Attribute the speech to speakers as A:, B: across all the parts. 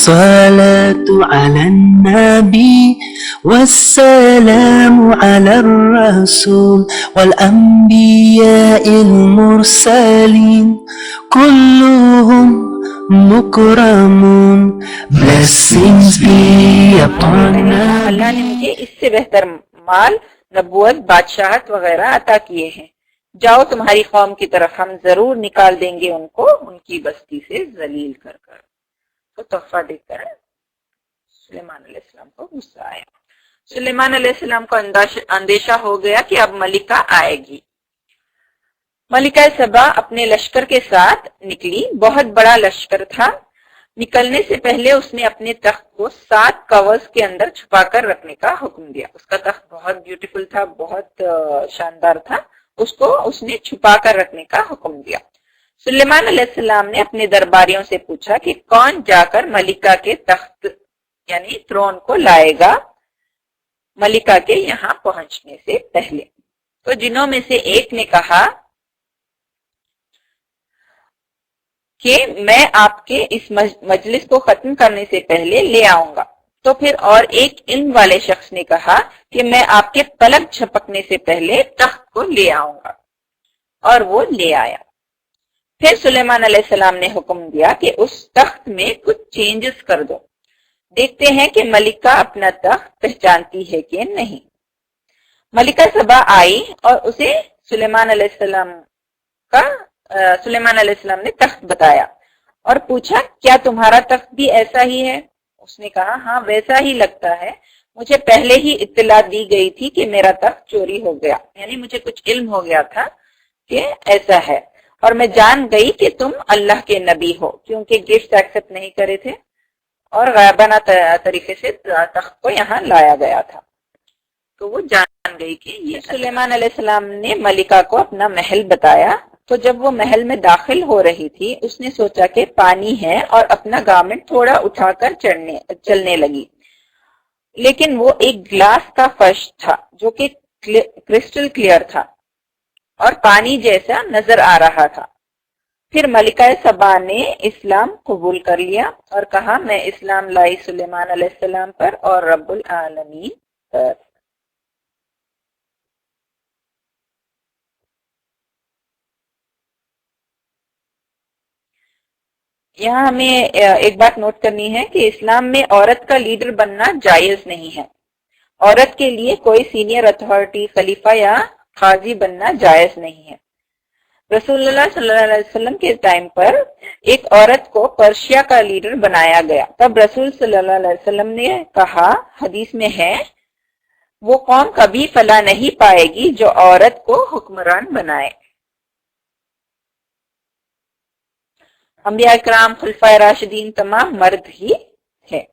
A: الصلاة على النبي والسلام على الرسول والأنبياء المرسلين كلهم مكرمون. Blessings be upon
B: اللہ نے مجھے اس سے بہتر مال، نبوت، بادشاہت وغیرہ عطا کیے ہیں. جاؤ تمہاری قوم کی طرف، ہم ضرور نکال دیں گے ان کو ان کی بستی سے ذلیل کر کر. تو تحفہ دے کر سلیمان علیہ السلام کو غصہ آیا. سلیمان علیہ السلام کو اندیشہ ہو گیا کہ اب ملکہ آئے گی. ملکہ سبا اپنے لشکر کے ساتھ نکلی. بہت بڑا لشکر تھا. نکلنے سے پہلے اس نے اپنے تخت کو 7 کورز کے اندر چھپا کر رکھنے کا حکم دیا. اس کا تخت بہت بیوٹیفل تھا، بہت شاندار تھا. اس نے چھپا کر رکھنے کا حکم دیا. سلیمان علیہ السلام نے اپنے درباریوں سے پوچھا کہ کون جا کر ملکہ کے تخت یعنی تھرون کو لائے گا ملکہ کے یہاں پہنچنے سے پہلے. تو جنوں میں سے ایک نے کہا کہ میں آپ کے اس مجلس کو ختم کرنے سے پہلے لے آؤں گا. تو پھر اور ایک علم والے شخص نے کہا کہ میں آپ کے پلک جھپکنے سے پہلے تخت کو لے آؤں گا، اور وہ لے آیا. پھر سلیمان علیہ السلام نے حکم دیا کہ اس تخت میں کچھ چینجز کر دو. دیکھتے ہیں کہ ملکہ اپنا تخت پہچانتی ہے کہ نہیں. ملکہ سبا آئی اور اسے سلیمان علیہ السلام نے تخت بتایا اور پوچھا کیا تمہارا تخت بھی ایسا ہی ہے؟ اس نے کہا ہاں ویسا ہی لگتا ہے. مجھے پہلے ہی اطلاع دی گئی تھی کہ میرا تخت چوری ہو گیا، یعنی مجھے کچھ علم ہو گیا تھا کہ ایسا ہے، اور میں جان گئی کہ تم اللہ کے نبی ہو، کیونکہ گفٹ ایکسپٹ نہیں کرے تھے اور غائبانہ طریقے سے تخت کو یہاں لایا گیا تھا. تو وہ جان گئی کہ یہ سلیمان علیہ السلام نے ملکہ کو اپنا محل بتایا. تو جب وہ محل میں داخل ہو رہی تھی اس نے سوچا کہ پانی ہے اور اپنا گارمنٹ تھوڑا اٹھا کر چلنے لگی. لیکن وہ ایک گلاس کا فرش تھا جو کہ کرسٹل کلیئر تھا اور پانی جیسا نظر آ رہا تھا. پھر ملکہ سبا نے اسلام قبول کر لیا اور کہا میں اسلام لائی سلیمان علیہ السلام پر اور رب العالمین پر. یہاں ہمیں ایک بات نوٹ کرنی ہے کہ اسلام میں عورت کا لیڈر بننا جائز نہیں ہے. عورت کے لیے کوئی سینئر اتھارٹی، خلیفہ یا قاضی بننا جائز نہیں ہے. رسول اللہ صلی اللہ علیہ وسلم کے ٹائم پر ایک عورت کو پرشیا کا لیڈر بنایا گیا. تب رسول صلی اللہ علیہ وسلم نے کہا، حدیث میں ہے، وہ قوم کبھی فلاح نہیں پائے گی جو عورت کو حکمران بنائے. انبیاء کرام، خلفائے راشدین تمام مرد ہی ہے.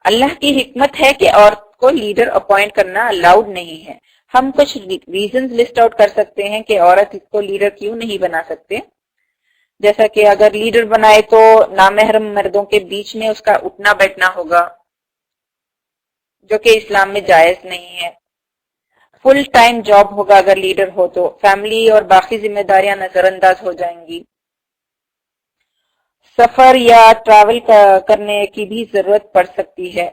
B: اللہ کی حکمت ہے کہ عورت کو لیڈر اپوائنٹ کرنا الاؤڈ نہیں ہے. ہم کچھ ریزنز لسٹ آؤٹ کر سکتے ہیں کہ عورت اس کو لیڈر کیوں نہیں بنا سکتے. جیسا کہ اگر لیڈر بنائے تو نامحرم مردوں کے بیچ میں اس کا اٹھنا بیٹھنا ہوگا جو کہ اسلام میں جائز نہیں ہے. فل ٹائم جاب ہوگا اگر لیڈر ہو تو. فیملی اور باقی ذمہ داریاں نظر انداز ہو جائیں گی. سفر یا ٹریول کرنے کی بھی ضرورت پڑ سکتی ہے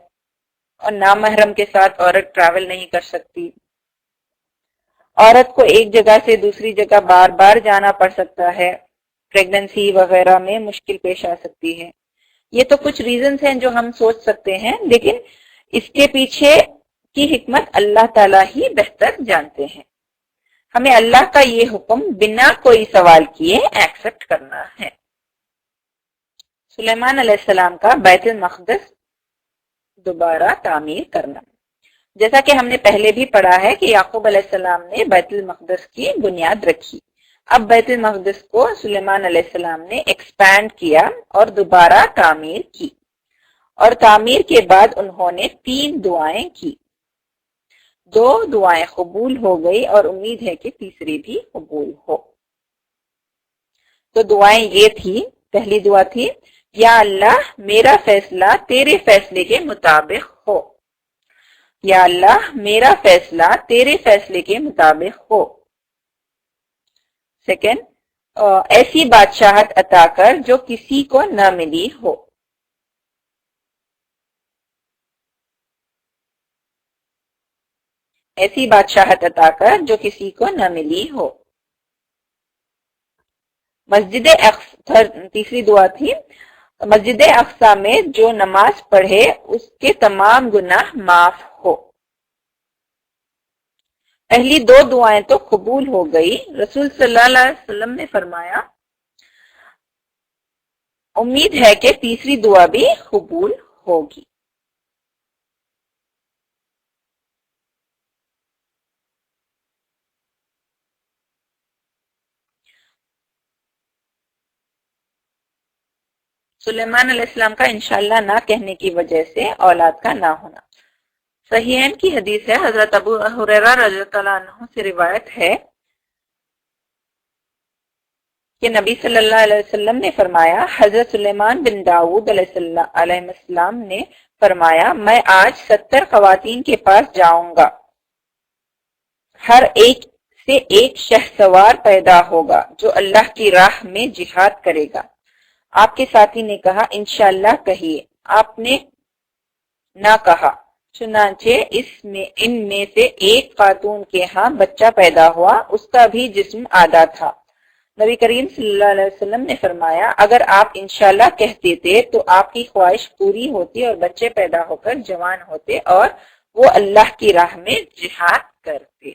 B: اور نامحرم کے ساتھ عورت ٹریول نہیں کر سکتی. عورت کو ایک جگہ سے دوسری جگہ بار بار جانا پڑ سکتا ہے. پریگننسی وغیرہ میں مشکل پیش آ سکتی ہے. یہ تو کچھ ریزنز ہیں جو ہم سوچ سکتے ہیں، لیکن اس کے پیچھے کی حکمت اللہ تعالیٰ ہی بہتر جانتے ہیں. ہمیں اللہ کا یہ حکم بنا کوئی سوال کیے ایکسپٹ کرنا ہے. سلیمان علیہ السلام کا بیت المقدس دوبارہ تعمیر کرنا. جیسا کہ ہم نے پہلے بھی پڑھا ہے کہ یعقوب علیہ السلام نے بیت المقدس کی بنیاد رکھی. اب بیت المقدس کو سلیمان علیہ السلام نے ایکسپینڈ کیا اور دوبارہ تعمیر کی، اور تعمیر کے بعد انہوں نے 3 دعائیں کی. 2 دعائیں قبول ہو گئی اور امید ہے کہ تیسری بھی قبول ہو. تو دعائیں یہ تھی. پہلی دعا تھی، یا اللہ میرا فیصلہ تیرے فیصلے کے مطابق ہو. یا اللہ میرا فیصلہ تیرے فیصلے کے مطابق ہو. سیکنڈ، ایسی بادشاہت عطا کر جو کسی کو نہ ملی ہو. ایسی بادشاہت عطا کر جو کسی کو نہ ملی ہو۔ مسجد اقصی، تیسری دعا تھی، مسجد اقصی میں جو نماز پڑھے اس کے تمام گناہ معاف ہو۔ پہلی دو دعائیں تو قبول ہو گئی۔ رسول صلی اللہ علیہ وسلم نے فرمایا امید ہے کہ تیسری دعا بھی قبول ہوگی۔ سلیمان علیہ السلام کا انشاءاللہ نہ کہنے کی وجہ سے اولاد کا نہ ہونا۔ صحیحین کی حدیث ہے، حضرت ابو ہریرہ رضی اللہ عنہ سے روایت ہے کہ نبی صلی اللہ علیہ وسلم نے فرمایا، حضرت سلیمان بن داؤد علیہ السلام نے فرمایا میں آج 70 خواتین کے پاس جاؤں گا، ہر ایک سے ایک شہسوار پیدا ہوگا جو اللہ کی راہ میں جہاد کرے گا۔ آپ کے ساتھی نے کہا انشاءاللہ کہیے۔ آپ نے نہ کہا، چنانچہ ان میں سے ایک خاتون کے ہاں بچہ پیدا ہوا، اس کا بھی جسم آدھا تھا۔ نبی کریم صلی اللہ علیہ وسلم نے فرمایا اگر آپ انشاءاللہ کہہ دیتے تو آپ کی خواہش پوری ہوتی اور بچے پیدا ہو کر جوان ہوتے اور وہ اللہ کی راہ میں جہاد کرتے۔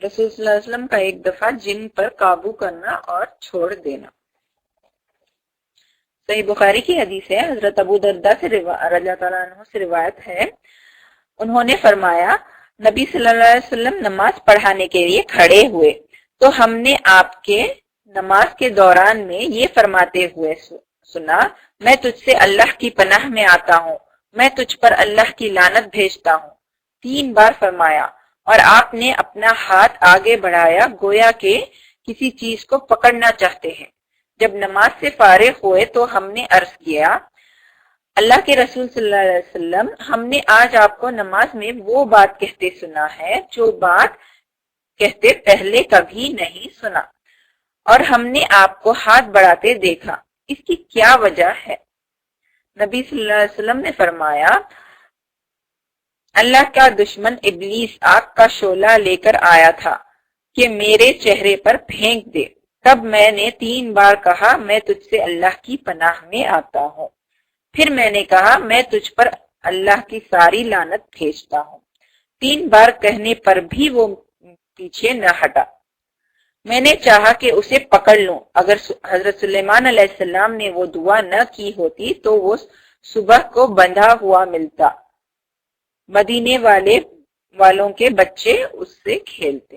B: رسول صلی اللہ علیہ وسلم کا ایک دفعہ جن پر قابو کرنا اور چھوڑ دینا۔ صحیح بخاری کی حدیث ہے، حضرت ابو درداء سے رضی اللہ عنہ سے روایت ہے، انہوں نے فرمایا نبی صلی اللہ علیہ وسلم نماز پڑھانے کے لیے کھڑے ہوئے تو ہم نے آپ کے نماز کے دوران میں یہ فرماتے ہوئے سنا میں تجھ سے اللہ کی پناہ میں آتا ہوں، میں تجھ پر اللہ کی لعنت بھیجتا ہوں۔ 3 بار فرمایا اور آپ نے اپنا ہاتھ آگے بڑھایا گویا کہ کسی چیز کو پکڑنا چاہتے ہیں۔ جب نماز سے فارغ ہوئے تو ہم نے عرض کیا اللہ کے رسول صلی اللہ علیہ وسلم ہم نے آج آپ کو نماز میں وہ بات کہتے سنا ہے جو بات کہتے پہلے کبھی نہیں سنا، اور ہم نے آپ کو ہاتھ بڑھاتے دیکھا، اس کی کیا وجہ ہے؟ نبی صلی اللہ علیہ وسلم نے فرمایا اللہ کا دشمن ابلیس آگ کا شعلہ لے کر آیا تھا کہ میرے چہرے پر پھینک دے، تب میں نے 3 بار کہا میں تجھ سے اللہ کی پناہ میں آتا ہوں، پھر میں نے کہا میں تجھ پر اللہ کی ساری لعنت بھیجتا ہوں۔ 3 بار کہنے پر بھی وہ پیچھے نہ ہٹا۔ میں نے چاہا کہ اسے پکڑ لوں، اگر حضرت سلیمان علیہ السلام نے وہ دعا نہ کی ہوتی تو وہ صبح کو بندھا ہوا ملتا، مدینے والوں کے بچے اس سے کھیلتے۔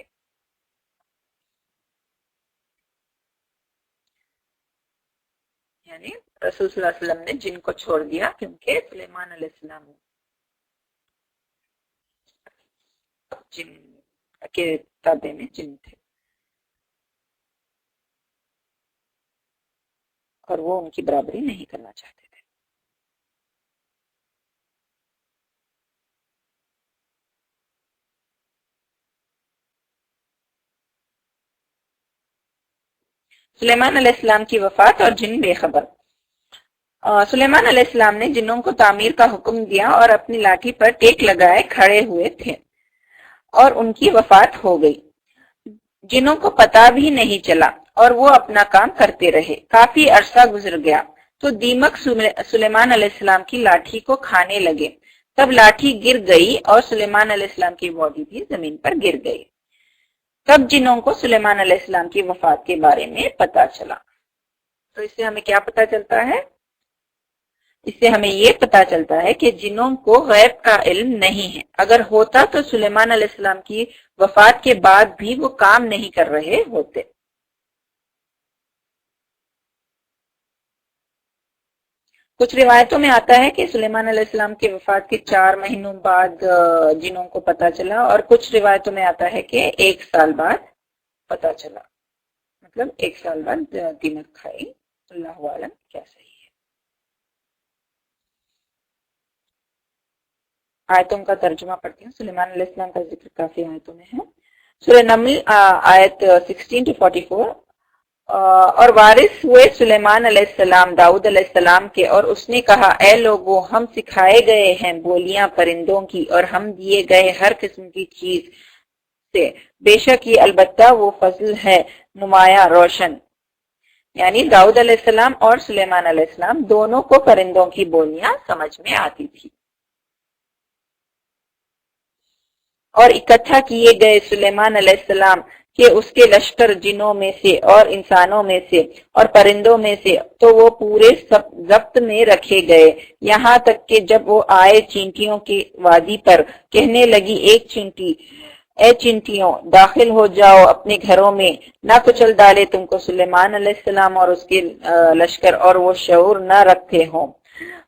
B: یعنی رسول صلی اللہ علیہ وسلم نے جن کو چھوڑ دیا کیونکہ سلیمان علیہ السلام جن کے تابع میں جن تھے اور وہ ان کی برابری نہیں کرنا چاہتے تھے۔ سلیمان علیہ السلام کی وفات اور جن بے خبر۔ سلیمان علیہ السلام نے جنوں کو تعمیر کا حکم دیا اور اپنی لاٹھی پر ٹیک لگائے کھڑے ہوئے تھے اور ان کی وفات ہو گئی۔ جنوں کو پتہ بھی نہیں چلا اور وہ اپنا کام کرتے رہے۔ کافی عرصہ گزر گیا تو دیمک سلیمان علیہ السلام کی لاٹھی کو کھانے لگے، تب لاٹھی گر گئی اور سلیمان علیہ السلام کی باڈی بھی زمین پر گر گئی۔ تب جنوں کو سلیمان علیہ السلام کی وفات کے بارے میں پتہ چلا۔ تو اس سے ہمیں کیا پتہ چلتا ہے؟ اس سے ہمیں یہ پتہ چلتا ہے کہ جنوں کو غیب کا علم نہیں ہے، اگر ہوتا تو سلیمان علیہ السلام کی وفات کے بعد بھی وہ کام نہیں کر رہے ہوتے۔ کچھ روایتوں میں آتا ہے کہ سلیمان علیہ السلام کی وفات کے 4 مہینوں بعد جنوں کو پتہ چلا، اور کچھ روایتوں میں آتا ہے کہ 1 سال بعد پتہ چلا، مطلب 1 سال بعد دیمک کھائی۔ اللہ عالم کیا صحیح ہے۔ آیتوں کا ترجمہ پڑھتی ہوں۔ سلیمان علیہ السلام کا ذکر کافی آیتوں میں ہے۔ سورہ نمل آیت 16 to 44. اور وارث ہوئے سلیمان علیہ السلام داؤد علیہ السلام کے، اور اس نے کہا اے لوگو، ہم سکھائے گئے ہیں بولیاں پرندوں کی، اور ہم دیے گئے ہر قسم کی چیز سے، بے شک یہ البتہ وہ فضل ہے نمایاں روشن. یعنی داؤد علیہ السلام اور سلیمان علیہ السلام دونوں کو پرندوں کی بولیاں سمجھ میں آتی تھی. اور اکٹھا کیے گئے سلیمان علیہ السلام کہ اس کے لشکر جنوں میں سے اور انسانوں میں سے اور پرندوں میں سے، تو وہ پورے ضبط میں رکھے گئے، یہاں تک کہ جب وہ آئے چینٹیوں کی وادی پر، کہنے لگی ایک چینٹی اے چینٹیوں داخل ہو جاؤ اپنے گھروں میں، نہ کچل ڈالے تم کو سلیمان علیہ السلام اور اس کے لشکر، اور وہ شعور نہ رکھتے ہوں.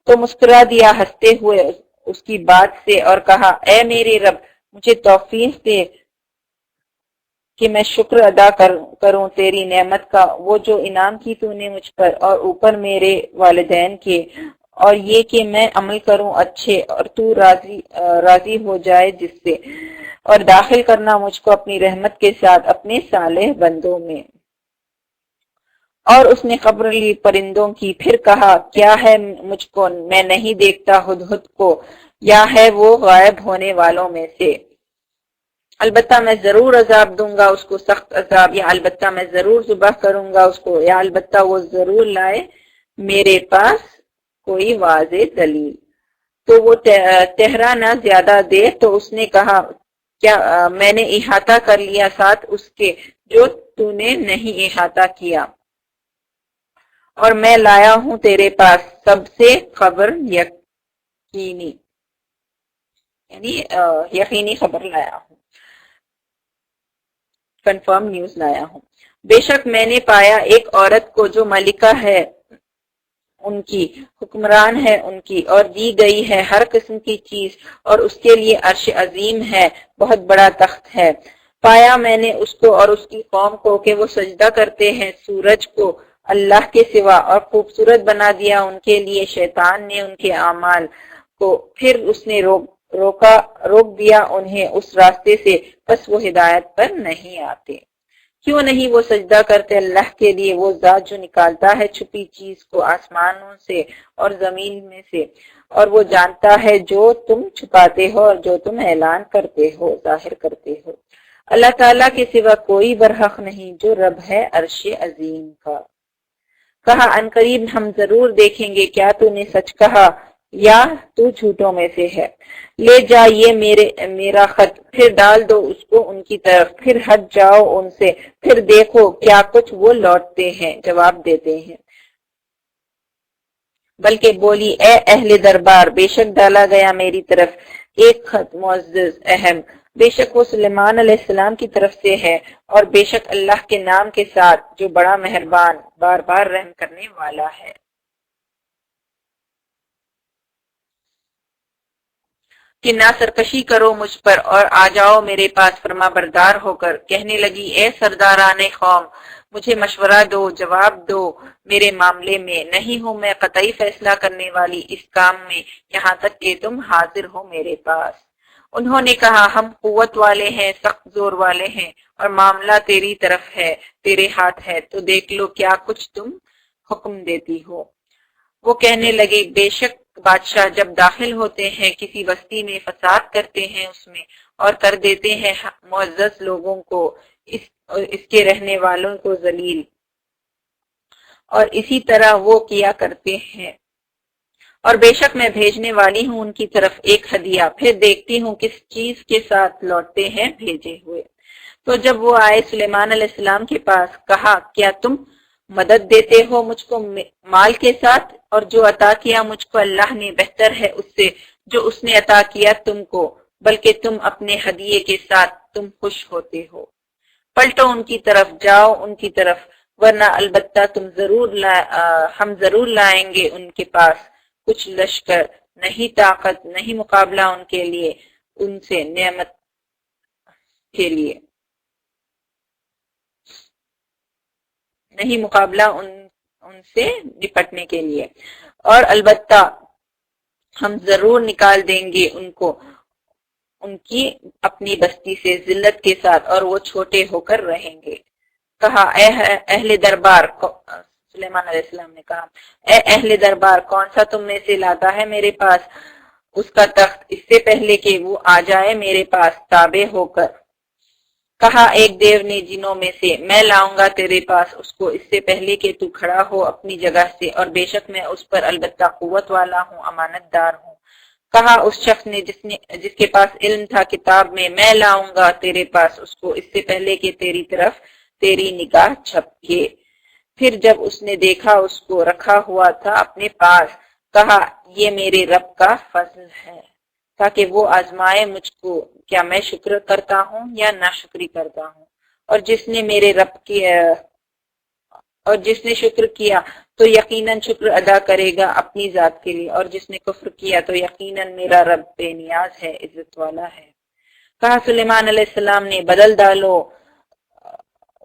B: تو مسکرا دیا ہنستے ہوئے اس کی بات سے، اور کہا اے میرے رب، مجھے توفیق دے کہ میں شکر ادا کروں تیری نعمت کا، وہ جو انعام کی تو نے مجھ پر اور اوپر میرے والدین کے، اور یہ کہ میں عمل کروں اچھے، اور تو راضی ہو جائے جس سے، اور داخل کرنا مجھ کو اپنی رحمت کے ساتھ اپنے صالح بندوں میں. اور اس نے خبر لی پرندوں کی، پھر کہا کیا ہے مجھ کو، میں نہیں دیکھتا ہدہد کو، یا ہے وہ غائب ہونے والوں میں سے. البتہ میں ضرور عذاب دوں گا اس کو سخت عذاب، یا البتہ میں ضرور ذبح کروں گا اس کو، یا البتہ وہ ضرور لائے میرے پاس کوئی واضح دلیل. تو وہ ٹہرا نہ زیادہ دیر، تو اس نے کہا کیا میں نے احاطہ کر لیا ساتھ اس کے جو تو نے نہیں احاطہ کیا، اور میں لایا ہوں تیرے پاس سب سے خبر یقینی، یعنی یقینی خبر لایا ہوں، کنفرم نیوز لایا ہوں. بے شک میں نے پایا ایک عورت کو جو ملکہ ہے ان کی، حکمران ہے ان کی، اور دی گئی ہے ہر قسم کی چیز، اور اس کے لیے عرش عظیم ہے، بہت بڑا تخت ہے. پایا میں نے اس کو اور اس کی قوم کو کہ وہ سجدہ کرتے ہیں سورج کو اللہ کے سوا، اور خوبصورت بنا دیا ان کے لیے شیطان نے ان کے اعمال کو، پھر اس نے روک دیا انہیں اس راستے سے، بس وہ ہدایت پر نہیں آتے. کیوں نہیں وہ سجدہ کرتے اللہ کے لیے، وہ ذات جو نکالتا ہے چھپی چیز کو آسمانوں سے اور زمین میں سے، اور وہ جانتا ہے جو تم چھپاتے ہو اور جو تم اعلان کرتے ہو، ظاہر کرتے ہو. اللہ تعالیٰ کے سوا کوئی برحق نہیں جو رب ہے عرش عظیم کا. کہا عنقریب ہم ضرور دیکھیں گے، کیا تو نے سچ کہا یا تو جھوٹوں میں سے ہے. لے جا یہ میرا خط، پھر ڈال دو اس کو ان کی طرف، پھر ہٹ جاؤ ان سے، پھر دیکھو کیا کچھ وہ لوٹتے ہیں، جواب دیتے ہیں. بلکہ بولی اے اہل دربار، بے شک ڈالا گیا میری طرف ایک خط معزز اہم، بے شک وہ سلیمان علیہ السلام کی طرف سے ہے، اور بے شک اللہ کے نام کے ساتھ جو بڑا مہربان بار بار رحم کرنے والا ہے. کہ نہ سرکشی کرو مجھ پر اور آ جاؤ میرے پاس فرما بردار ہو کر. کہنے لگی اے سرداران قوم، مجھے مشورہ دو، جواب دو میرے معاملے میں، نہیں ہوں میں قطعی فیصلہ کرنے والی اس کام میں یہاں تک کہ تم حاضر ہو میرے پاس. انہوں نے کہا ہم قوت والے ہیں، سخت زور والے ہیں، اور معاملہ تیری طرف ہے، تیرے ہاتھ ہے، تو دیکھ لو کیا کچھ تم حکم دیتی ہو. وہ کہنے لگے بے شک بادشاہ جب داخل ہوتے ہیں کسی بستی میں، فساد کرتے ہیں اس میں، اور کر دیتے ہیں معزز لوگوں کو، اس کے رہنے والوں کو ذلیل، اور اسی طرح وہ کیا کرتے ہیں. اور بے شک میں بھیجنے والی ہوں ان کی طرف ایک ہدیہ، پھر دیکھتی ہوں کس چیز کے ساتھ لوٹتے ہیں بھیجے ہوئے. تو جب وہ آئے سلیمان علیہ السلام کے پاس، کہا کیا تم مدد دیتے ہو مجھ کو مال کے ساتھ، اور جو عطا کیا مجھ کو اللہ نے بہتر ہے اس سے جو اس نے عطا کیا تم کو، بلکہ تم اپنے ہدیے کے ساتھ تم خوش ہوتے ہو. پلٹو ان کی طرف، جاؤ ان کی طرف، ورنہ البتہ ہم ضرور لائیں گے ان کے پاس کچھ لشکر، نہیں طاقت نہیں مقابلہ ان کے لیے ان سے نعمت کے لیے، نہیں مقابلہ ان سے نپٹنے کے لیے، اور البتہ ہم ضرور نکال دیں گے ان کو ان کی اپنی بستی سے ذلت کے ساتھ اور وہ چھوٹے ہو کر رہیں گے۔ کہا اے اہل دربار، سلیمان علیہ السلام نے کہا اے اہل دربار، کون سا تم میں سے لاتا ہے میرے پاس اس کا تخت اس سے پہلے کہ وہ آ جائے میرے پاس تابع ہو کر۔ کہا ایک دیو نے جنوں میں سے، میں لاؤں گا تیرے پاس اس کو اس سے پہلے کہ تو کھڑا ہو اپنی جگہ سے، اور بے شک میں اس پر البتہ قوت والا ہوں، امانت دار ہوں۔ کہا اس شخص نے جس کے پاس علم تھا کتاب میں لاؤں گا تیرے پاس اس کو اس سے پہلے کہ تیری طرف تیری نگاہ جھپکے۔ پھر جب اس نے دیکھا اس کو رکھا ہوا تھا اپنے پاس، کہا یہ میرے رب کا فضل ہے تاکہ وہ آزمائے مجھ کو کیا میں شکر کرتا ہوں یا ناشکری کرتا ہوں، اور جس نے میرے رب کی اور جس نے شکر کیا تو یقیناً شکر ادا کرے گا اپنی ذات کے لیے، اور جس نے کفر کیا تو یقیناً میرا رب بے نیاز ہے، عزت والا ہے۔ کہا سلیمان علیہ السلام نے بدل ڈالو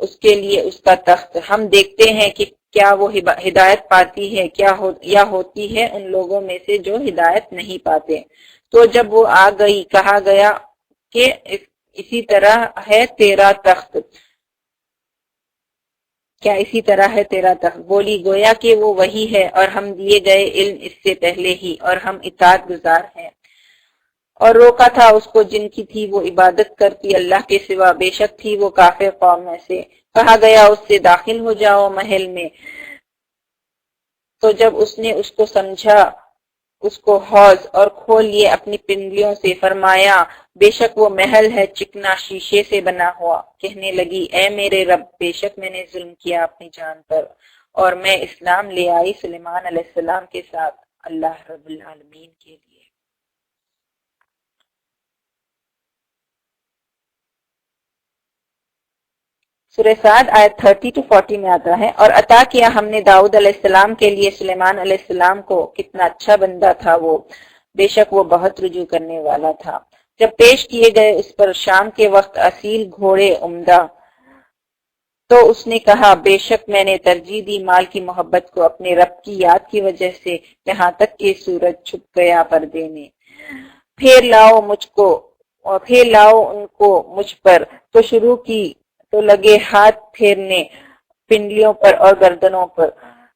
B: اس کے لیے اس کا تخت، ہم دیکھتے ہیں کہ کیا وہ ہدایت پاتی ہے یا ہوتی ہے ان لوگوں میں سے جو ہدایت نہیں پاتے۔ تو جب وہ آ گئی کہا گیا کہ اسی طرح ہے تیرا تخت، کیا اسی طرح ہے تیرا تخت؟ بولی گویا کہ وہ وہی ہے، اور ہم دیے گئے علم اس سے پہلے ہی، اور ہم اطاعت گزار ہیں۔ اور روکا تھا اس کو جن کی تھی وہ عبادت کرتی اللہ کے سوا، بے شک تھی وہ کافر قوم میں سے۔ کہا گیا اس سے داخل ہو جاؤ محل میں، تو جب اس نے اس کو سمجھا اس کو حوض اور کھول لیے اپنی پنڈلیوں سے، فرمایا بے شک وہ محل ہے چکنا شیشے سے بنا ہوا۔ کہنے لگی اے میرے رب، بے شک میں نے ظلم کیا اپنی جان پر، اور میں اسلام لے آئی سلیمان علیہ السلام کے ساتھ اللہ رب العالمین کے لیے۔ سورہ سعد آیت 30-40 میں آتا ہے، اور عطا کیا ہم نے داؤد علیہ السلام کے لیے سلیمان علیہ السلام کو، کتنا اچھا بندہ تھا وہ، بے شک وہ بہت رجوع کرنے والا تھا۔ جب پیش کیے گئے اس پر شام کے وقت اصیل گھوڑے عمدہ، تو اس نے کہا بے شک میں نے ترجیح دی مال کی محبت کو اپنے رب کی یاد کی وجہ سے، یہاں تک کہ سورج چھپ گیا پردے میں۔ پھر لاؤ ان کو مجھ پر، تو شروع کی تو لگے ہاتھ پھیرنے پنڈلیوں پر اور گردنوں پر۔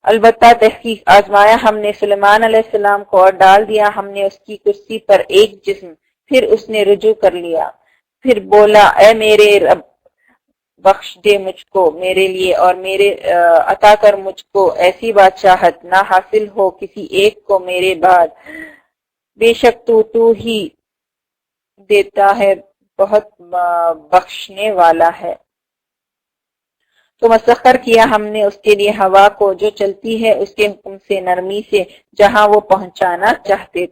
B: البتہ تحقیق آزمایا ہم نے سلیمان علیہ السلام کو، اور ڈال دیا ہم نے اس کی کرسی پر ایک جسم، پھر اس نے رجوع کر لیا۔ پھر بولا اے میرے رب، بخش دے مجھ کو میرے لیے، اور میرے عطا کر مجھ کو ایسی بادشاہت نہ حاصل ہو کسی ایک کو میرے بعد، بے شک تو ہی دیتا ہے بہت بخشنے والا ہے۔ تو مسخر کیا ہم نے اس کے لیے ہوا کو جو چلتی ہے اس کے حکم سے نرمی سے جہاں وہ پہنچنا چاہتے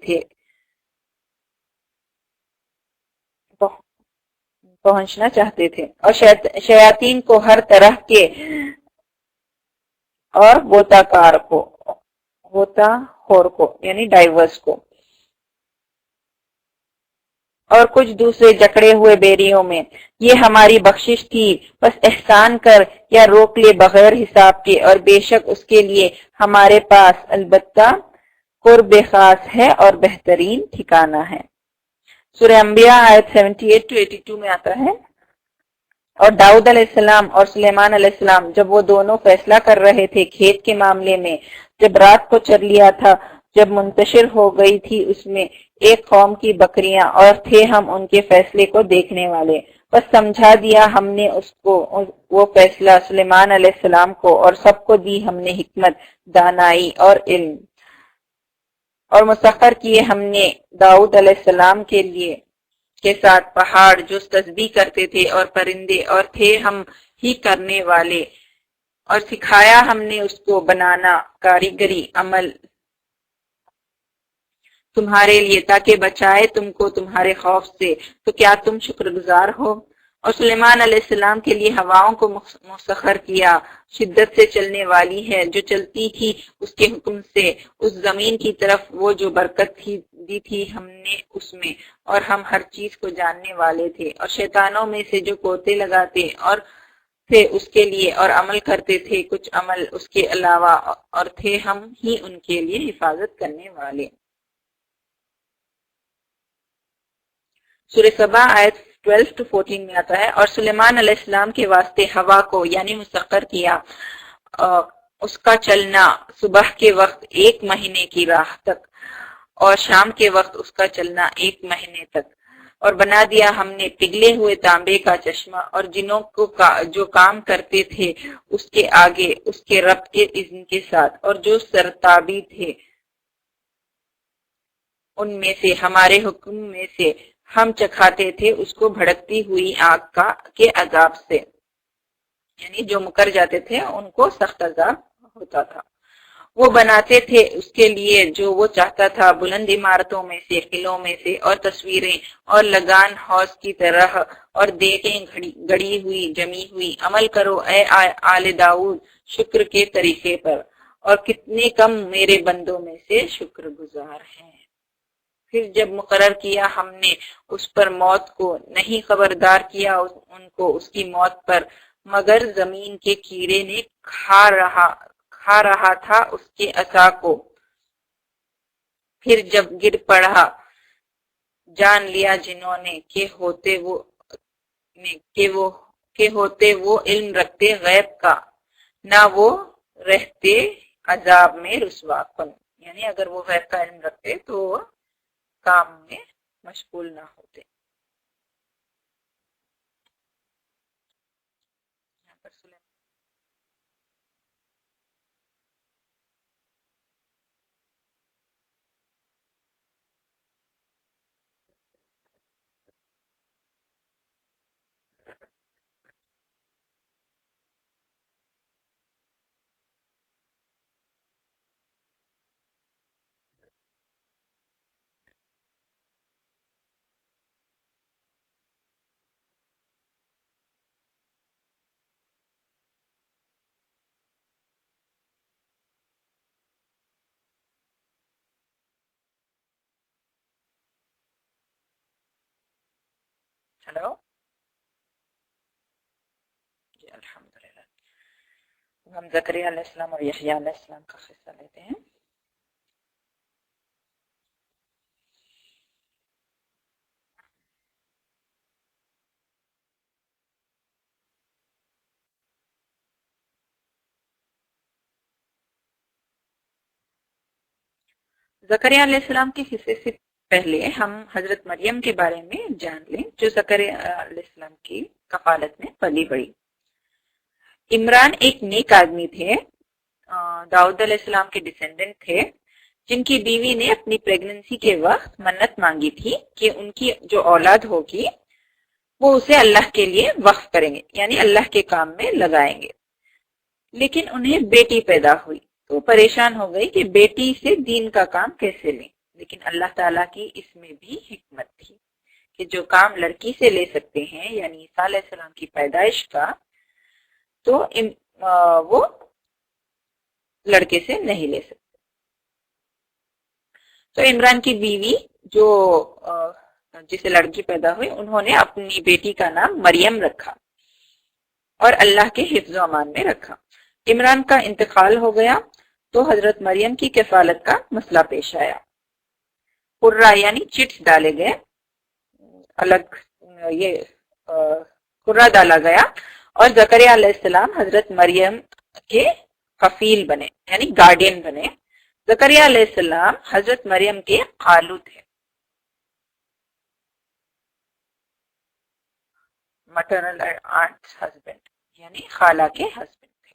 B: تھے، اور شیاطین کو ہر طرح کے اور غوطہ خور کو یعنی ڈائیورس کو، اور کچھ دوسرے جکڑے ہوئے بیریوں میں۔ یہ ہماری بخشش تھی، بس احسان کر یا روک لے بغیر حساب کے، اور بے شک اس کے لیے ہمارے پاس البتہ قرب خاص ہے اور بہترین ٹھکانہ ہے۔ سورہ انبیاء آیت 78-82 میں آتا ہے، اور داؤد علیہ السلام اور سلیمان علیہ السلام جب وہ دونوں فیصلہ کر رہے تھے کھیت کے معاملے میں، جب رات کو چر لیا تھا، جب منتشر ہو گئی تھی اس میں ایک قوم کی بکریاں، اور تھے ہم ان کے فیصلے کو دیکھنے والے، بس سمجھا دیا ہم نے اس کو وہ فیصلہ سلیمان علیہ السلام کو، اور سب کو دی ہم نے حکمت، دانائی اور علم، اور مسخر کیے ہم نے داؤد علیہ السلام کے ساتھ پہاڑ جو تسبیح کرتے تھے، اور پرندے، اور تھے ہم ہی کرنے والے، اور سکھایا ہم نے اس کو بنانا کاریگری عمل تمہارے لیے تاکہ بچائے تم کو تمہارے خوف سے، تو کیا تم شکر گزار ہو؟ اور سلیمان علیہ السلام کے لیے ہواؤں کو مسخر کیا، شدت سے چلنے والی ہے، جو چلتی تھی اس کے حکم سے اس زمین کی طرف، وہ جو برکت دی تھی ہم نے اس میں، اور ہم ہر چیز کو جاننے والے تھے۔ اور شیطانوں میں سے جو کوتے لگاتے اور تھے اس کے لیے، اور عمل کرتے تھے کچھ عمل اس کے علاوہ، اور تھے ہم ہی ان کے لیے حفاظت کرنے والے۔ سورہ سبا آیت 12 to 14 میں آتا ہے، اور سلیمان علیہ السلام کے واسطے ہوا کو یعنی مسخر کیا، اس کا چلنا صبح کے وقت 1 مہینے کی راہ تک اور شام کے وقت اس کا چلنا 1 مہینے تک، اور بنا دیا ہم نے پگھلے ہوئے تانبے کا چشمہ، اور جنوں کو جو کام کرتے تھے اس کے آگے اس کے رب کے اذن کے ساتھ، اور جو سرتابی تھے ان میں سے ہمارے حکم میں سے ہم چکھاتے تھے اس کو بھڑکتی ہوئی آگ کے عذاب سے، یعنی جو مکر جاتے تھے ان کو سخت عذاب ہوتا تھا۔ وہ بناتے تھے اس کے لیے جو وہ چاہتا تھا، بلند عمارتوں میں سے، قلعوں میں سے، اور تصویریں اور لگان حوض کی طرح، اور دیگیں گڑی ہوئی جمی ہوئی۔ عمل کرو اے آل داؤد شکر کے طریقے پر، اور کتنے کم میرے بندوں میں سے شکر گزار ہیں۔ پھر جب مقرر کیا ہم نے اس پر موت کو، نہیں خبردار کیا ان کو اس کی موت پر، مگر زمین کے کیڑے نے کھا رہا تھا اس کے عصا کو۔ پھر جب گر پڑا جان لیا جنہوں نے کہ ہوتے وہ علم رکھتے غیب کا، نہ وہ رہتے عذاب میں رسوا کن، یعنی اگر وہ غیب کا علم رکھتے تو وہ کام میں مشغول نہ ہوتے۔ یہاں پر ہلو جی الحمدللہ۔ ہم زکریا علیہ السلام اور یحییٰ علیہ السلام کا قصہ لیتے ہیں۔ زکریا علیہ السلام کے حصے سے پہلے ہم حضرت مریم کے بارے میں جان لیں، جو زکریا علیہ السلام کی کفالت میں پلی بڑھی۔ عمران ایک نیک آدمی تھے، داؤد علیہ السلام کے ڈسینڈنٹ تھے، جن کی بیوی نے اپنی پریگننسی کے وقت منت مانگی تھی کہ ان کی جو اولاد ہوگی وہ اسے اللہ کے لیے وقف کریں گے، یعنی اللہ کے کام میں لگائیں گے۔ لیکن انہیں بیٹی پیدا ہوئی تو پریشان ہو گئی کہ بیٹی سے دین کا کام کیسے لیں، لیکن اللہ تعالیٰ کی اس میں بھی حکمت تھی کہ جو کام لڑکی سے لے سکتے ہیں، یعنی عیسیٰ علیہ السلام کی پیدائش کا، تو وہ لڑکے سے نہیں لے سکتے۔ تو عمران کی بیوی جو جسے لڑکی پیدا ہوئی، انہوں نے اپنی بیٹی کا نام مریم رکھا اور اللہ کے حفظ و امان میں رکھا۔ عمران کا انتقال ہو گیا تو حضرت مریم کی کفالت کا مسئلہ پیش آیا۔ قرہ یعنی چٹس ڈالے گئے، الگ یہ قرہ ڈالا گیا، اور زکریا علیہ السلام حضرت مریم کے کفیل بنے، یعنی گارڈین بنے۔ زکریا علیہ السلام حضرت مریم کے خالو تھے، مٹرنل آنٹ ہسبینڈ، یعنی خالہ کے ہسبینڈ تھے۔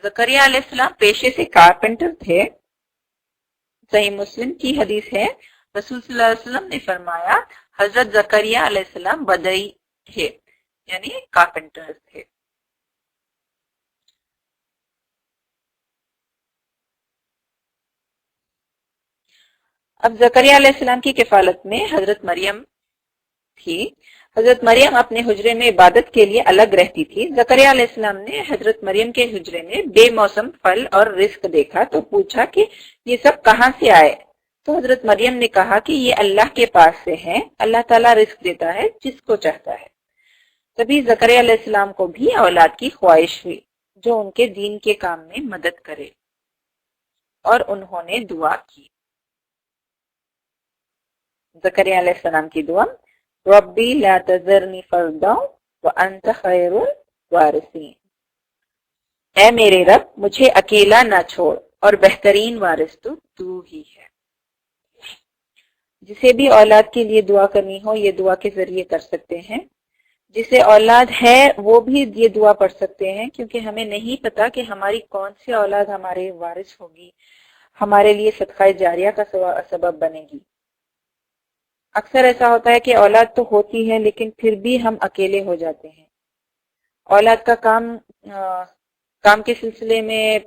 B: زکریا علیہ السلام پیشے سے کارپینٹر تھے۔ صحیح مسلم کی حدیث ہے، رسول صلی اللہ علیہ وسلم نے فرمایا حضرت زکریا علیہ السلام بدئی تھے، یعنی کارپینٹر تھے۔ اب زکریا علیہ السلام کی کفالت میں حضرت مریم تھی۔ حضرت مریم اپنے حجرے میں عبادت کے لیے الگ رہتی تھی۔ زکریا علیہ السلام نے حضرت مریم کے حجرے میں بے موسم پھل اور رزق دیکھا تو پوچھا کہ یہ سب کہاں سے آئے؟ تو حضرت مریم نے کہا کہ یہ اللہ کے پاس سے ہے، اللہ تعالیٰ رزق دیتا ہے جس کو چاہتا ہے۔ تبھی زکریا علیہ السلام کو بھی اولاد کی خواہش ہوئی جو ان کے دین کے کام میں مدد کرے، اور انہوں نے دعا کی. زکریا علیہ السلام کی دعا، ربی لا تذرنی فردا وانت خیر الوارثین، اے میرے رب مجھے اکیلا نہ چھوڑ اور بہترین وارث تو ہی ہے. جسے بھی اولاد کے لیے دعا کرنی ہو یہ دعا کے ذریعے کر سکتے ہیں. جسے اولاد ہے وہ بھی یہ دعا پڑھ سکتے ہیں، کیونکہ ہمیں نہیں پتا کہ ہماری کون سی اولاد ہمارے وارث ہوگی، ہمارے لیے صدقہ جاریہ کا سبب بنے گی. اکثر ایسا ہوتا ہے کہ اولاد تو ہوتی ہے لیکن پھر بھی ہم اکیلے ہو جاتے ہیں. اولاد کا کام کے سلسلے میں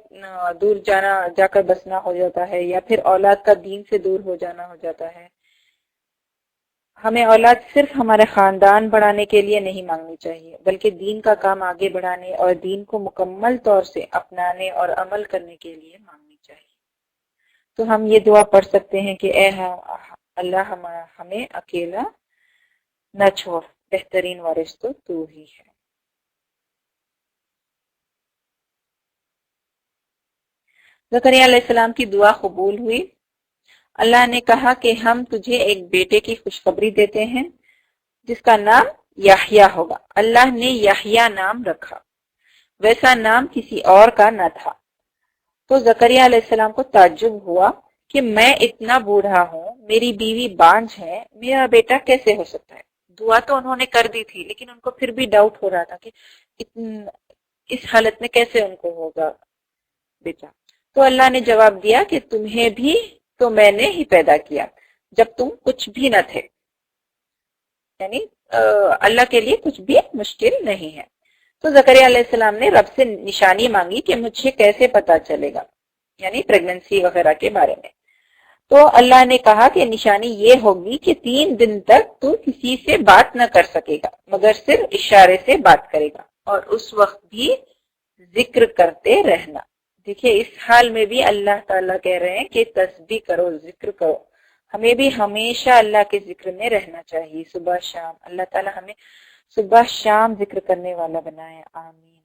B: دور جا کر بسنا ہو جاتا ہے، یا پھر اولاد کا دین سے دور ہو جانا ہو جاتا ہے. ہمیں اولاد صرف ہمارے خاندان بڑھانے کے لیے نہیں مانگنی چاہیے، بلکہ دین کا کام آگے بڑھانے اور دین کو مکمل طور سے اپنانے اور عمل کرنے کے لیے مانگنی چاہیے. تو ہم یہ دعا پڑھ سکتے ہیں کہ اے اللہ ہمیں اکیلا نہ چھوڑ، بہترین وارث تو ہی ہے. زکریا علیہ السلام کی دعا قبول ہوئی. اللہ نے کہا کہ ہم تجھے ایک بیٹے کی خوشخبری دیتے ہیں جس کا نام یحییٰ ہوگا. اللہ نے یحییٰ نام رکھا، ویسا نام کسی اور کا نہ تھا. تو زکریا علیہ السلام کو تعجب ہوا کہ میں اتنا بوڑھا ہوں، میری بیوی بانجھ ہے، میرا بیٹا کیسے ہو سکتا ہے. دعا تو انہوں نے کر دی تھی لیکن ان کو پھر بھی ڈاؤٹ ہو رہا تھا کہ اس حالت میں کیسے ان کو ہوگا بیٹا. تو اللہ نے جواب دیا کہ تمہیں بھی تو میں نے ہی پیدا کیا جب تم کچھ بھی نہ تھے، یعنی اللہ کے لیے کچھ بھی مشکل نہیں ہے. تو زکریا علیہ السلام نے رب سے نشانی مانگی کہ مجھے کیسے پتا چلے گا، یعنی پریگننسی وغیرہ کے بارے میں. تو اللہ نے کہا کہ نشانی یہ ہوگی کہ 3 دن تک تو کسی سے بات نہ کر سکے گا مگر صرف اشارے سے بات کرے گا، اور اس وقت بھی ذکر کرتے رہنا. دیکھیے اس حال میں بھی اللہ تعالیٰ کہہ رہے ہیں کہ تسبیح کرو، ذکر کرو. ہمیں بھی ہمیشہ اللہ کے ذکر میں رہنا چاہیے، صبح شام. اللہ تعالیٰ ہمیں صبح شام ذکر کرنے والا بنائے، آمین.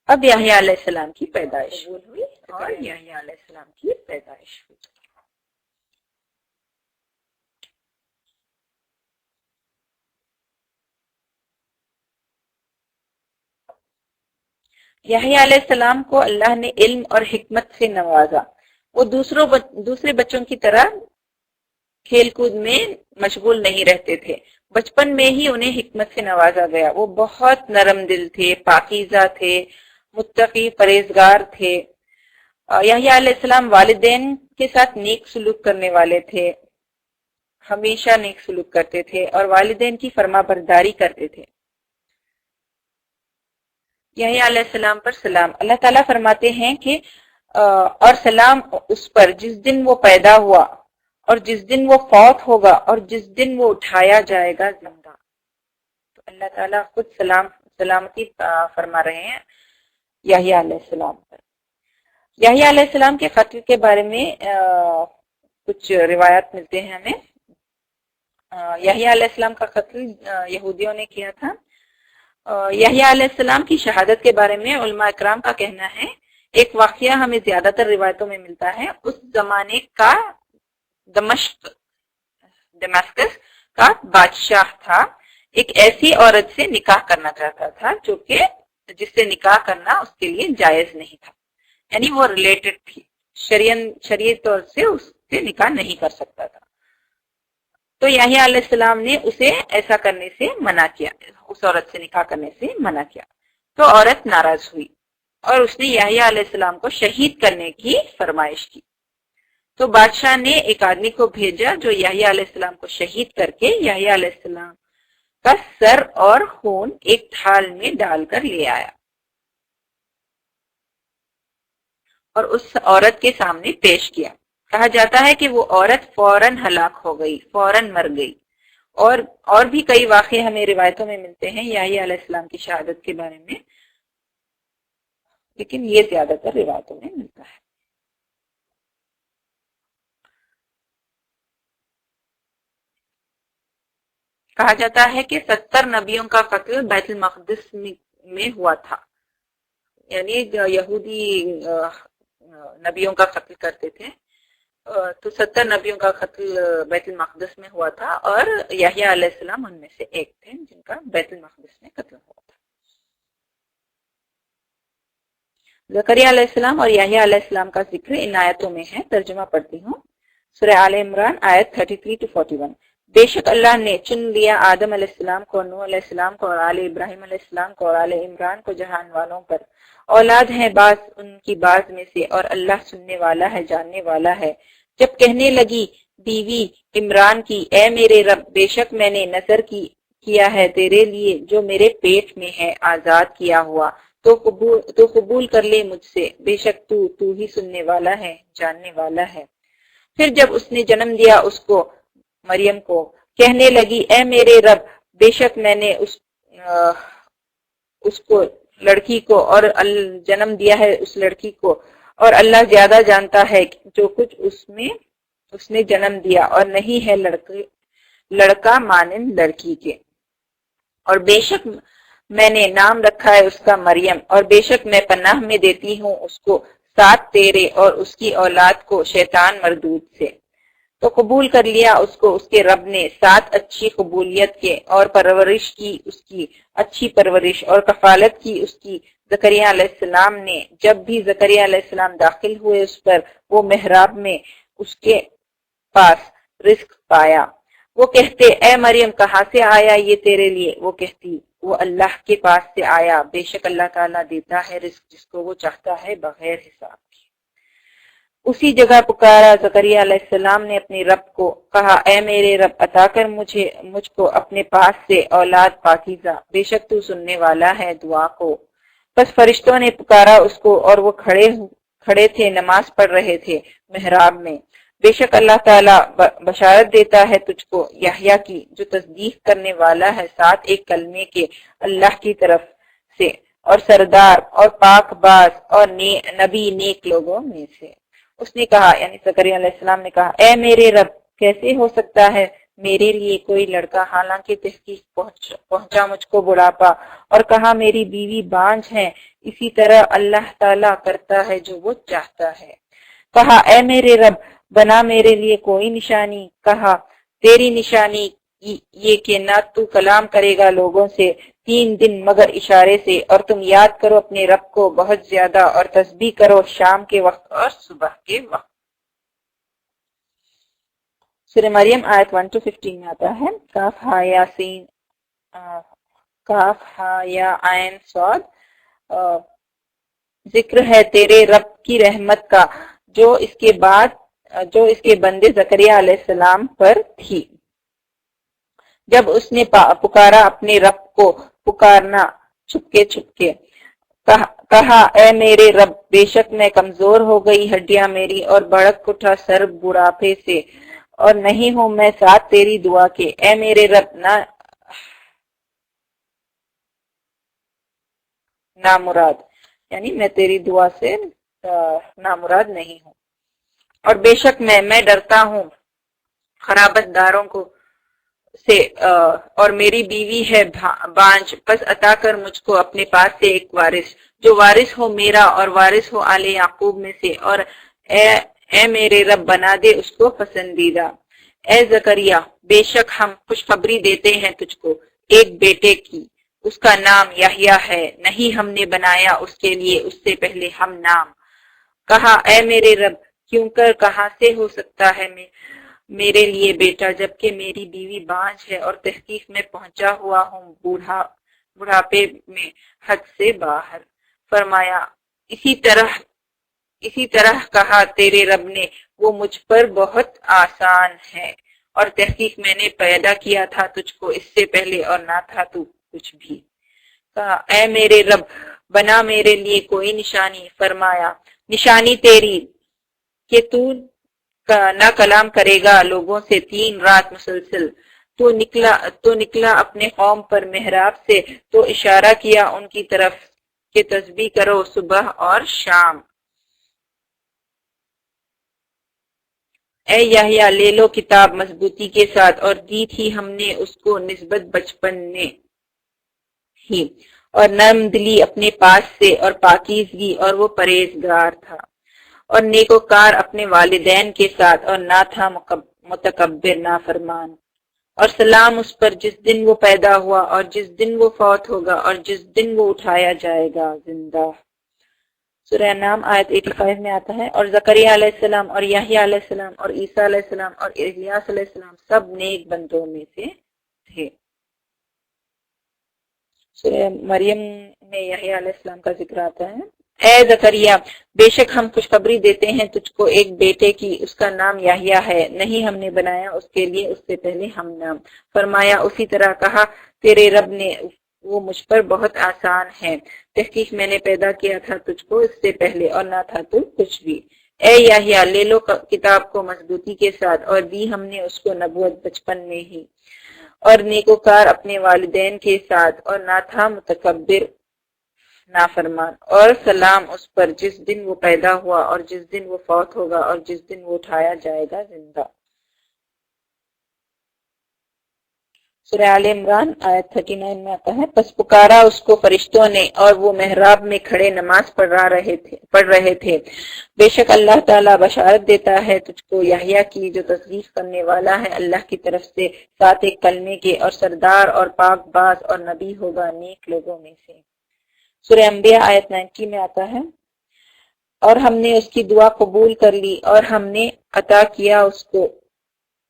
B: اب یحییٰ علیہ السلام کی پیدائش ہوئی اور یحییٰ علیہ السلام کی پیدائش ہوئی. یحییٰ علیہ السلام کو اللہ نے علم اور حکمت سے نوازا. وہ دوسرے بچوں کی طرح کھیل کود میں مشغول نہیں رہتے تھے. بچپن میں ہی انہیں حکمت سے نوازا گیا. وہ بہت نرم دل تھے، پاکیزہ تھے، متقی پرہیزگار تھے. یحییٰ علیہ السلام والدین کے ساتھ نیک سلوک کرنے والے تھے، ہمیشہ نیک سلوک کرتے تھے اور والدین کی فرما برداری کرتے تھے. یحییٰ علیہ السلام پر سلام. اللہ تعالیٰ فرماتے ہیں کہ اور سلام اس پر جس دن وہ پیدا ہوا اور جس دن وہ فوت ہوگا اور جس دن وہ اٹھایا جائے گا زندہ. تو اللہ تعالیٰ خود سلامتی فرما رہے ہیں یحییٰ علیہ السلام پر. یحییٰ علیہ السلام کے قتل کے بارے میں کچھ روایات ملتے ہیں ہمیں. یحییٰ علیہ السلام کا قتل یہودیوں نے کیا تھا. یحییٰ علیہ السلام کی شہادت کے بارے میں علماء اکرام کا کہنا ہے، ایک واقعہ ہمیں زیادہ تر روایتوں میں ملتا ہے. اس زمانے کا دمشق کا بادشاہ تھا، ایک ایسی عورت سے نکاح کرنا چاہتا تھا جس سے نکاح کرنا اس کے لیے جائز نہیں تھا، یعنی وہ ریلیٹڈ تھی، شرعی طور سے اس سے نکاح نہیں کر سکتا تھا. تو یحییٰ علیہ السلام نے اسے ایسا کرنے سے منع کیا، اس عورت سے نکاح کرنے سے منع کیا. تو عورت ناراض ہوئی اور اس نے یحییٰ علیہ السلام کو شہید کرنے کی فرمائش کی. تو بادشاہ نے ایک آدمی کو بھیجا جو یحییٰ علیہ السلام کو شہید کر کے یحییٰ علیہ السلام کا سر اور خون ایک تھال میں ڈال کر لے آیا اور اس عورت کے سامنے پیش کیا. کہا جاتا ہے کہ وہ عورت فوراً ہلاک ہو گئی، فوراً مر گئی. اور بھی کئی واقعے ہمیں روایتوں میں ملتے ہیں یحییٰ علیہ السلام کی شہادت کے بارے میں، لیکن یہ زیادہ تر روایتوں میں ملتا ہے. کہا جاتا ہے کہ 70 نبیوں کا قتل بیت المقدس میں ہوا تھا. یعنی یہودی نبیوں کا قتل کرتے تھے، تو 70 نبیوں کا قتل بیت المقدس میں ہوا تھا، اور یحییٰ علیہ السلام ان میں سے ایک تھے جن کا بیت المقدس میں قتل ہوا تھا۔ زکریا علیہ السلام اور یحییٰ علیہ السلام کا ذکر ان آیتوں میں ہے۔ ترجمہ پڑھتی ہوں۔ سورہ آل عمران آیت 33-41۔ بے شک اللہ نے چن لیا آدم علیہ السلام کو، نوح علیہ السلام کو، اور آل ابراہیم علیہ السلام کو، اور آل عمران کو جہان والوں پر۔ اولاد ہیں بعض ان کی بعض میں سے، اور اللہ سننے والا ہے، جاننے والا ہے۔ جب کہنے لگی بیوی عمران کی، اے میرے رب، بے شک میں نے نظر کیا ہے تیرے لیے جو میرے پیٹ میں ہے آزاد کیا ہوا، تو قبول کر لے مجھ سے، بے شک تو ہی سننے والا ہے، جاننے والا ہے۔ پھر جب اس نے جنم دیا اس کو، مریم کو، کہنے لگی، اے میرے رب، بے شک میں نے اس کو، لڑکی کو، اور جنم دیا ہے اس لڑکی کو، اور اللہ زیادہ جانتا ہے جو کچھ اس نے جنم دیا، اور نہیں ہے لڑکا مانند لڑکی کے۔ اور بے شک میں نے نام رکھا ہے اس کا مریم، اور بے شک میں پناہ میں دیتی ہوں اس کو ساتھ تیرے اور اس کی اولاد کو شیطان مردود سے۔ تو قبول کر لیا اس کو اس کے رب نے ساتھ اچھی قبولیت کے، اور پرورش کی اس کی اچھی پرورش، اور کفالت کی اس کی زکریا علیہ السلام نے۔ جب بھی زکریا علیہ السلام داخل ہوئے اس پر، وہ محراب میں اس کے پاس رزق پایا۔ وہ کہتے، اے مریم، کہاں سے آیا یہ تیرے لیے؟ وہ کہتی، وہ اللہ کے پاس سے آیا، بے شک اللہ تعالیٰ دیتا ہے رزق جس کو وہ چاہتا ہے بغیر حساب کے۔ اسی جگہ پکارا زکریا علیہ السلام نے اپنے رب کو، کہا، اے میرے رب، عطا کر مجھ کو اپنے پاس سے اولاد پاکیزہ، بے شک تو سننے والا ہے دعا کو۔ بس فرشتوں نے پکارا اس کو، اور وہ کھڑے تھے، نماز پڑھ رہے تھے محراب میں۔ بے شک اللہ تعالیٰ بشارت دیتا ہے تجھ کو یحییٰ کی، جو تصدیق کرنے والا ہے ساتھ ایک کلمے کے اللہ کی طرف سے، اور سردار اور پاک باز اور نبی نیک لوگوں میں سے۔ اس نے کہا، یعنی زکریا علیہ السلام نے کہا، اے میرے رب، کیسے ہو سکتا ہے میرے لیے کوئی لڑکا، حالانکہ تحقیق پہنچا مجھ کو بڑھاپا، اور کہا میری بیوی بانجھ ہے۔ اسی طرح اللہ تعالیٰ کرتا ہے جو وہ چاہتا ہے۔ کہا، اے میرے رب، بنا میرے لیے کوئی نشانی۔ کہا، تیری نشانی یہ کہ نہ تو کلام کرے گا لوگوں سے 3 دن مگر اشارے سے، اور تم یاد کرو اپنے رب کو بہت زیادہ، اور تسبیح کرو شام کے وقت اور صبح کے وقت۔ سورہ مریم آیت 1-15 میں آتا ہے، کاف ہا یا سین، کاف ہا یا عین صاد۔ ذکر ہے تیرے رب کی رحمت کا جو اس کے بندے زکریا علیہ السلام پر تھی، جب اس نے پکارا اپنے رب کو پکارنا چھپکے۔ کہا، اے میرے رب، بے شک میں کمزور ہو گئی ہڈیاں میری، اور بڑک اٹھا سر بڑھاپے سے، اور نہیں ہوں میں ساتھ تیری دعا کے۔ اے میرے رب، نامراد، یعنی میں تیری دعا سے نامراد نہیں ہوں۔ اور بے شک میں ڈرتا ہوں خرابت داروں کو سے، اور میری بیوی ہے بانجھ، پس عطا کر مجھ کو اپنے پاس سے ایک وارث، جو وارث ہو میرا اور وارث ہو آل یعقوب میں سے، اور اے میرے رب، بنا دے اس کو پسندیدہ۔ اے زکریا، بے شک ہم خوشخبری دیتے ہیں تجھ کو ایک بیٹے کی، اس کا نام یحییٰ ہے، نہیں ہم نے بنایا اس کے لیے اس سے پہلے ہم نام۔ کہا، اے میرے رب، کیوں کر کہاں سے ہو سکتا ہے میرے لیے بیٹا، جبکہ میری بیوی بانجھ ہے، اور تحقیق میں پہنچا ہوا ہوں بڑھاپے میں حد سے باہر۔ فرمایا، اسی طرح کہا تیرے رب نے، وہ مجھ پر بہت آسان ہے، اور تحقیق میں نے پیدا کیا تھا تجھ کو اس سے پہلے، اور نہ تھا تو کچھ بھی۔ کہا، اے میرے رب، بنا میرے لیے کوئی نشانی۔ فرمایا، نشانی تیری کہ تو نہ کلام کرے گا لوگوں سے 3 رات مسلسل۔ تو نکلا اپنے قوم پر محراب سے، تو اشارہ کیا ان کی طرف کہ تسبیح کرو صبح اور شام۔ اے یحییٰ، لے لو کتاب مضبوطی کے ساتھ، اور دی تھی ہم نے اس کو نسبت بچپن نے ہی، اور نرم دلی اپنے پاس سے اور پاکیزگی اور وہ پرہیزگار تھا اور نیکوکار اپنے والدین کے ساتھ اور نہ تھا متکبر نافرمان اور سلام اس پر جس دن وہ پیدا ہوا اور جس دن وہ فوت ہوگا اور جس دن وہ اٹھایا جائے گا زندہ۔ سورہ نام آیت 85 میں آتا ہے اور زکریا علیہ السلام اور یحییٰ علیہ السلام اور عیسیٰ علیہ السلام اور الیاس علیہ السلام سب نیک بندوں میں سے تھے۔ سورہ مریم میں یحییٰ علیہ السلام کا ذکر آتا ہے، اے زکریا بے شک ہم خوشخبری دیتے ہیں تجھ کو ایک بیٹے کی، اس کا نام یحییٰ ہے، نہیں ہم نے بنایا اس کے لیے اس سے پہلے ہم نام، فرمایا اسی طرح کہا تیرے رب نے وہ مجھ پر بہت آسان ہے، تحقیق میں نے پیدا کیا تھا تجھ کو اس سے پہلے اور نہ تھا تو کچھ بھی۔ اے یحییٰ لے لو کتاب کو مضبوطی کے ساتھ اور دی ہم نے اس کو نبوت بچپن میں ہی، اور نیکوکار اپنے والدین کے ساتھ اور نہ تھا متکبر نافرمان، اور سلام اس پر جس دن وہ پیدا ہوا اور جس دن وہ فوت ہوگا اور جس دن وہ اٹھایا جائے گا زندہ۔ سورہ آل عمران آیت 39 میں آتا ہے، پس پکارا اس کو فرشتوں نے اور وہ محراب میں کھڑے نماز پڑھ رہے تھے، بے شک اللہ تعالیٰ بشارت دیتا ہے تجھ کو یحییٰ کی جو تصدیق کرنے والا ہے اللہ کی طرف سے ساتھ ایک کلمے کے، اور سردار اور پاک باز اور نبی ہوگا نیک لوگوں میں سے۔ سورہ انبیاء آیت 90 میں آتا ہے، اور ہم نے اس کی دعا قبول کر لی اور ہم نے عطا کیا اس کو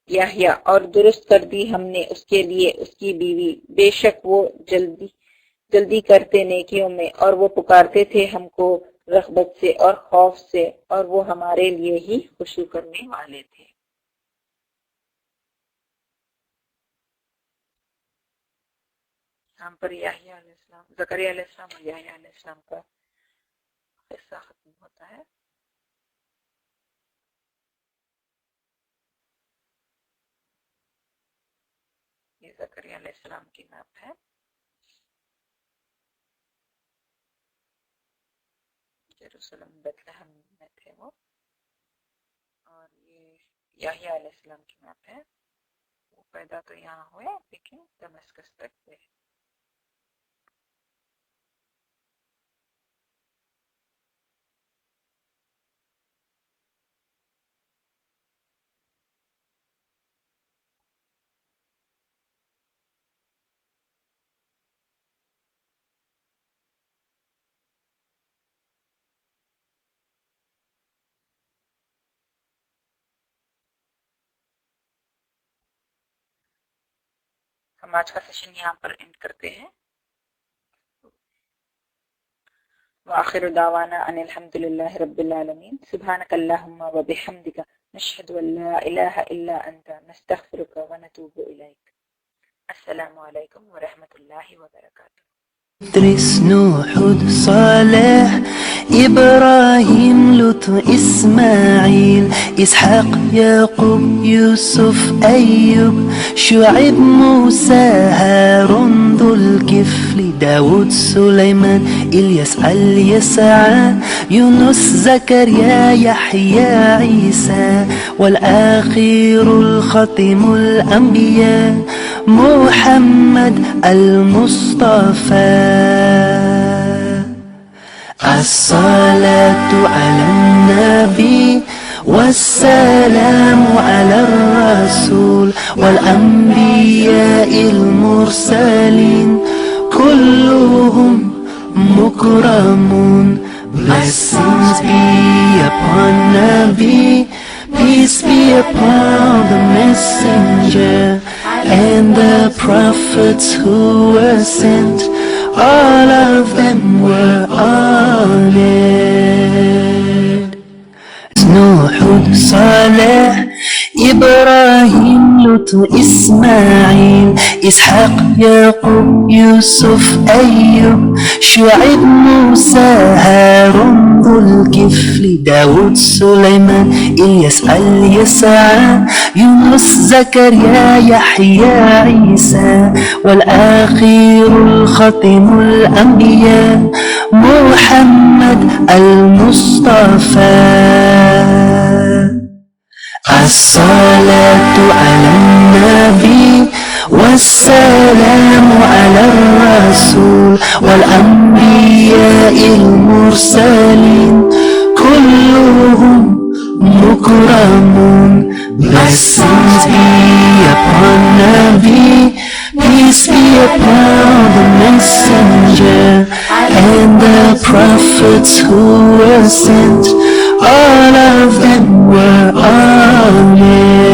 B: یحییٰ اور درست کر دی ہم نے اس کے لیے اس کی بیوی، بے شک وہ جلدی کرتے نیکیوں میں، اور وہ پکارتے تھے ہم کو رغبت سے اور خوف سے، اور وہ ہمارے لیے ہی خشوع کرنے والے تھے۔ یہاں پر یحییٰ علیہ السلام، زکریا علیہ السلام اور یحییٰ علیہ السلام کا قصہ ختم ہوتا ہے۔ یہ زکریا علیہ السلام کی نعت ہے۔ یروشلم بیت لحم میں تھے وہ، اور یہ یحییٰ علیہ السلام کی نعت ہے۔ وہ پیدا تو یہاں ہوئے لیکن دمشق تک گئے۔ ہم آج کا سیشن یہاں پر اینڈ کرتے ہیں۔ وآخر دعوانا ان الحمد للہ رب العالمین، سبحانک اللہم وبحمدک، نشہد ان لا الہ الا انت، نستغفرک ونتوب الیک۔ السلام علیکم ورحمۃ اللہ وبرکاتہ۔
A: إدريس نوح صالح إبراهيم لوط إسماعيل إسحاق يعقوب يوسف أيوب شعيب موسى هارون ذو الكفل داود سليمان إلياس اليسع يونس زكريا يحيى عيسى والآخر الختم الأنبياء محمد المصطفى الصلاة على النبي والسلام على الرسول والأنبياء المرسلين كلهم مكرمون. Blessings be upon Nabi, peace be upon the messenger and the prophets who were sent, all of them were honored. نوح صالح إبراهيم لوط إسماعيل إسحاق يعقوب يوسف أيوب شعيب موسى هارون ذو الكفل داود سليمان إلياس اليسع يونس زكريا يحيى عيسى والآخر الختم الأنبياء محمد المصطفى الصلاة على النبي والسلام على الرسول والأنبياء المرسلين كلهم مكرمون. Blessings be upon Nabi, peace be upon the messenger and the prophets who were sent, all of them were honored.